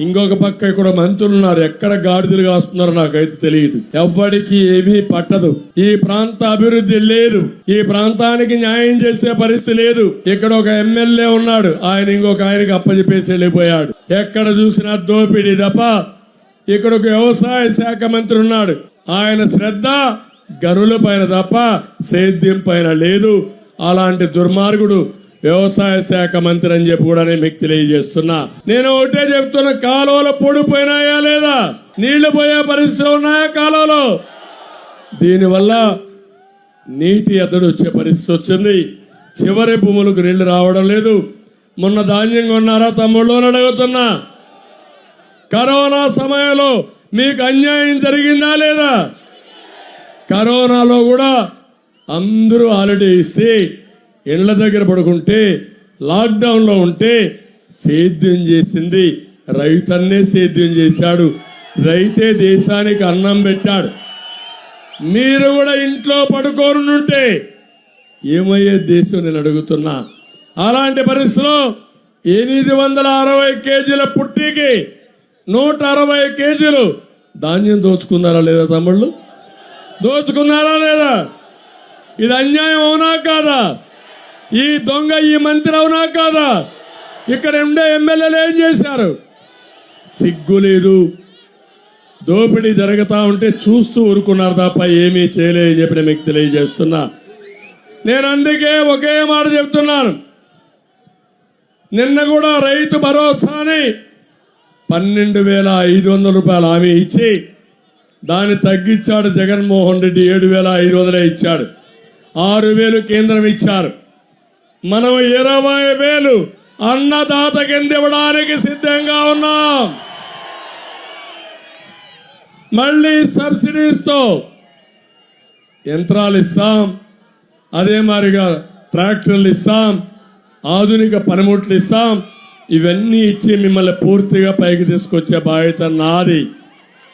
ఇంకొక పక్క ఇక్కడ మంత్రులు ఉన్నారు, ఎక్కడ గాడిదలు కాస్తున్నారో నాకైతే తెలియదు. ఎవ్వడికి ఏమీ పట్టదు. ఈ ప్రాంత అభివృద్ధి లేదు, ఈ ప్రాంతానికి న్యాయం చేసే పరిస్థితి లేదు. ఇక్కడ ఒక ఎమ్మెల్యే ఉన్నాడు, ఆయన ఇంకొక ఆయనకి అప్పచెప్పేసి వెళ్ళిపోయాడు. ఎక్కడ చూసినా దోపిడీ తప్ప. ఇక్కడ ఒక వ్యవసాయ శాఖ మంత్రి ఉన్నాడు, ఆయన శ్రద్ధ గనుల పైన తప్ప సేద్యం పైన లేదు. అలాంటి దుర్మార్గుడు వ్యవసాయ శాఖ మంత్రి అని చెప్పి కూడా నేను మీకు తెలియజేస్తున్నా. నేను ఒకటే చెప్తున్నా, కాలువలు పొడిపోయినాయా లేదా, నీళ్లు పోయే పరిస్థితులు ఉన్నాయా కాలువలో? దీనివల్ల నీటి ఎద్దడి వచ్చే పరిస్థితి వచ్చింది. చివరి భూములకు నీళ్లు రావడం లేదు. మొన్న ధాన్యం కొన్నారా తమ్ముళ్ళు అని అడుగుతున్నా. కరోనా సమయంలో మీకు అన్యాయం జరిగిందా లేదా? కరోనాలో కూడా అందరూ హాలిడే ఇస్తే ఇళ్ల దగ్గర పడుకుంటే, లాక్డౌన్లో ఉంటే సేద్యం చేసింది రైతన్నే సేద్యం చేశాడు. రైతే దేశానికి అన్నం పెట్టాడు. మీరు కూడా ఇంట్లో పడుకోనుంటే ఏమయ్యే దేశం నేను అడుగుతున్నా. అలాంటి పరిస్థితిలో 860 కేజీల పుట్టికి 160 కేజీలు ధాన్యం దోచుకున్నారా లేదా తమ్ముళ్ళు? దోచుకున్నారా లేదా? ఇది అన్యాయం అవునా కాదా? ఈ దొంగ ఈ మంత్రి అవునా కాదా? ఇక్కడ ఉండే ఎమ్మెల్యేలు ఏం చేశారు? సిగ్గు లేదు. దోపిడీ జరుగుతూ ఉంటే చూస్తూ ఊరుకున్నారు తప్ప ఏమీ చేయలేదని చెప్పి మీకు తెలియజేస్తున్నా. నేను అందుకే ఒకే మాట చెప్తున్నాను. నిన్న కూడా రైతు భరోసాని 12,500 రూపాయలు హామీ ఇచ్చి దాన్ని తగ్గించాడు జగన్మోహన్ రెడ్డి. 7,500 ఇచ్చాడు. 6,000 కేంద్రం ఇచ్చారు. మనం 20,000 అన్నదాత కింద ఇవ్వడానికి సిద్ధంగా ఉన్నాం. మళ్ళీ సబ్సిడీస్తో యంత్రాలు ఇస్తాం, అదే మాదిరిగా ట్రాక్టర్లు ఇస్తాం, ఆధునిక పనిముట్లు ఇస్తాం. ఇవన్నీ ఇచ్చి మిమ్మల్ని పూర్తిగా పైకి తీసుకొచ్చే బాధ్యత నాది.